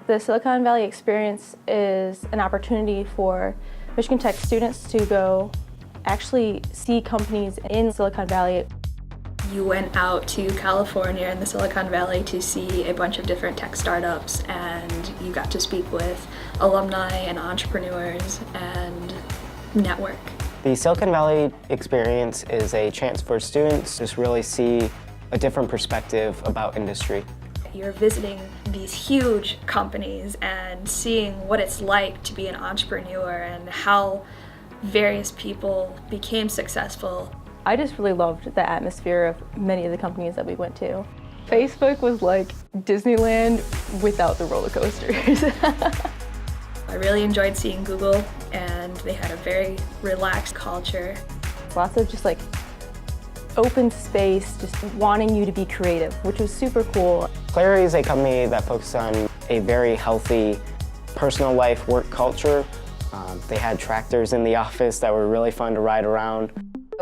The Silicon Valley experience is an opportunity for Michigan Tech students to go actually see companies in Silicon Valley. You went out to California and the Silicon Valley to see a bunch of different tech startups, and you got to speak with alumni and entrepreneurs and network. The Silicon Valley experience is a chance for students to just really see a different perspective about industry. You're visiting these huge companies and seeing what it's like to be an entrepreneur and how various people became successful. I just really loved the atmosphere of many of the companies that we went to. Facebook was like Disneyland without the roller coasters. I really enjoyed seeing Google, and they had a very relaxed culture. Lots of just like open space, just wanting you to be creative, which was super cool. Clary is a company that focuses on a very healthy personal life work culture. They had tractors in the office that were really fun to ride around.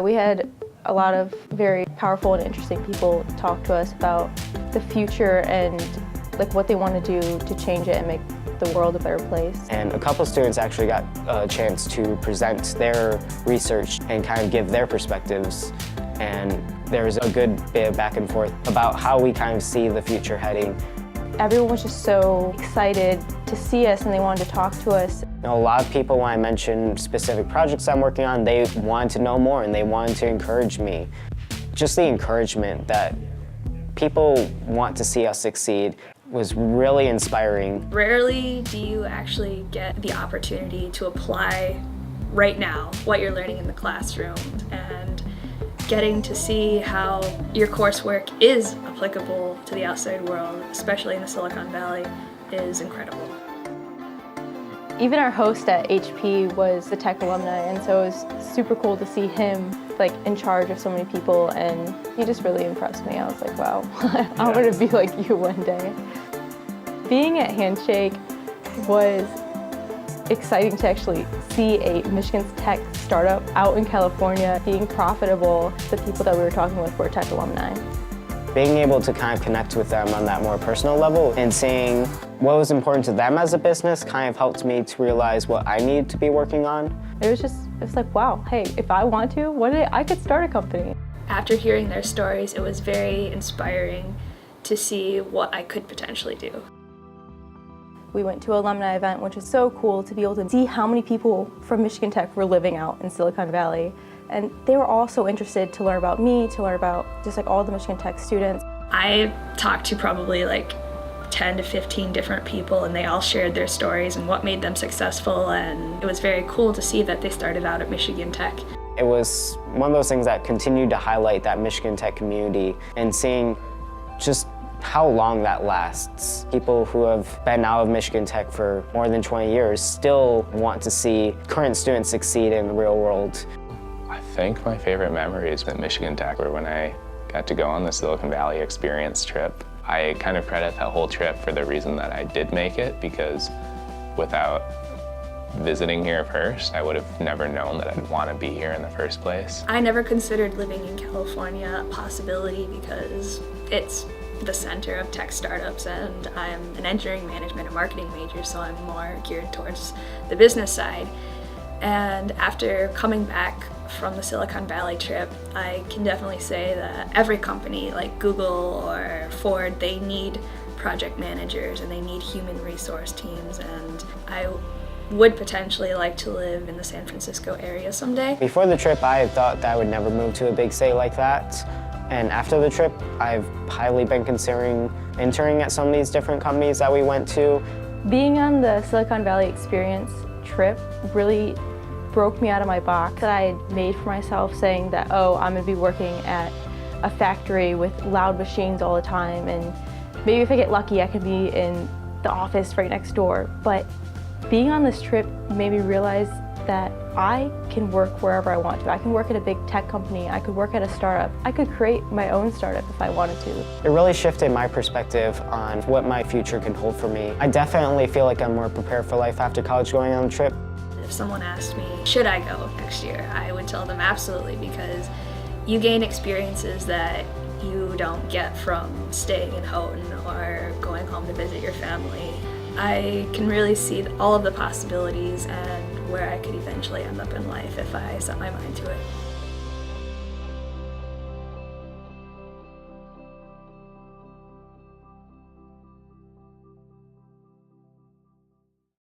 We had a lot of very powerful and interesting people talk to us about the future and like what they want to do to change it and make the world a better place. And a couple students actually got a chance to present their research and kind of give their perspectives. And there was a good bit of back and forth about how we kind of see the future heading. Everyone was just so excited to see us and they wanted to talk to us. You know, a lot of people, when I mentioned specific projects I'm working on, they wanted to know more and they wanted to encourage me. Just the encouragement that people want to see us succeed was really inspiring. Rarely do you actually get the opportunity to apply right now what you're learning in the classroom, and getting to see how your coursework is applicable to the outside world, especially in the Silicon Valley, is incredible. Even our host at HP was a tech alumni, and so it was super cool to see him like in charge of so many people, and he just really impressed me. I was like, wow, I want to be like you one day. Being at Handshake was exciting to actually see a Michigan Tech startup out in California being profitable. The people that we were talking with were tech alumni. Being able to kind of connect with them on that more personal level and seeing what was important to them as a business kind of helped me to realize what I need to be working on. It was like, wow, hey, if I want to, one day I could start a company. After hearing their stories, it was very inspiring to see what I could potentially do. We went to an alumni event, which was so cool to be able to see how many people from Michigan Tech were living out in Silicon Valley. And they were all so interested to learn about me, to learn about just like all the Michigan Tech students. I talked to probably like 10 to 15 different people, and they all shared their stories and what made them successful, and it was very cool to see that they started out at Michigan Tech. It was one of those things that continued to highlight that Michigan Tech community and seeing just how long that lasts. People who have been out of Michigan Tech for more than 20 years still want to see current students succeed in the real world. I think my favorite memories at Michigan Tech were when I got to go on the Silicon Valley experience trip. I kind of credit that whole trip for the reason that I did make it, because without visiting here first, I would have never known that I'd want to be here in the first place. I never considered living in California a possibility because it's the center of tech startups, and I'm an engineering management and marketing major, so I'm more geared towards the business side. And after coming back from the Silicon Valley trip, I can definitely say that every company like Google or Ford, they need project managers and they need human resource teams, and I would potentially like to live in the San Francisco area someday. Before the trip, I had thought that I would never move to a big city like that. And after the trip, I've highly been considering interning at some of these different companies that we went to. Being on the Silicon Valley experience trip really broke me out of my box that I had made for myself, saying that, oh, I'm gonna be working at a factory with loud machines all the time, and maybe if I get lucky, I could be in the office right next door. But being on this trip made me realize that I can work wherever I want to. I can work at a big tech company, I could work at a startup, I could create my own startup if I wanted to. It really shifted my perspective on what my future can hold for me. I definitely feel like I'm more prepared for life after college going on the trip. If someone asked me, should I go next year, I would tell them absolutely, because you gain experiences that you don't get from staying in Houghton or going home to visit your family. I can really see all of the possibilities and where I could eventually end up in life if I set my mind to it.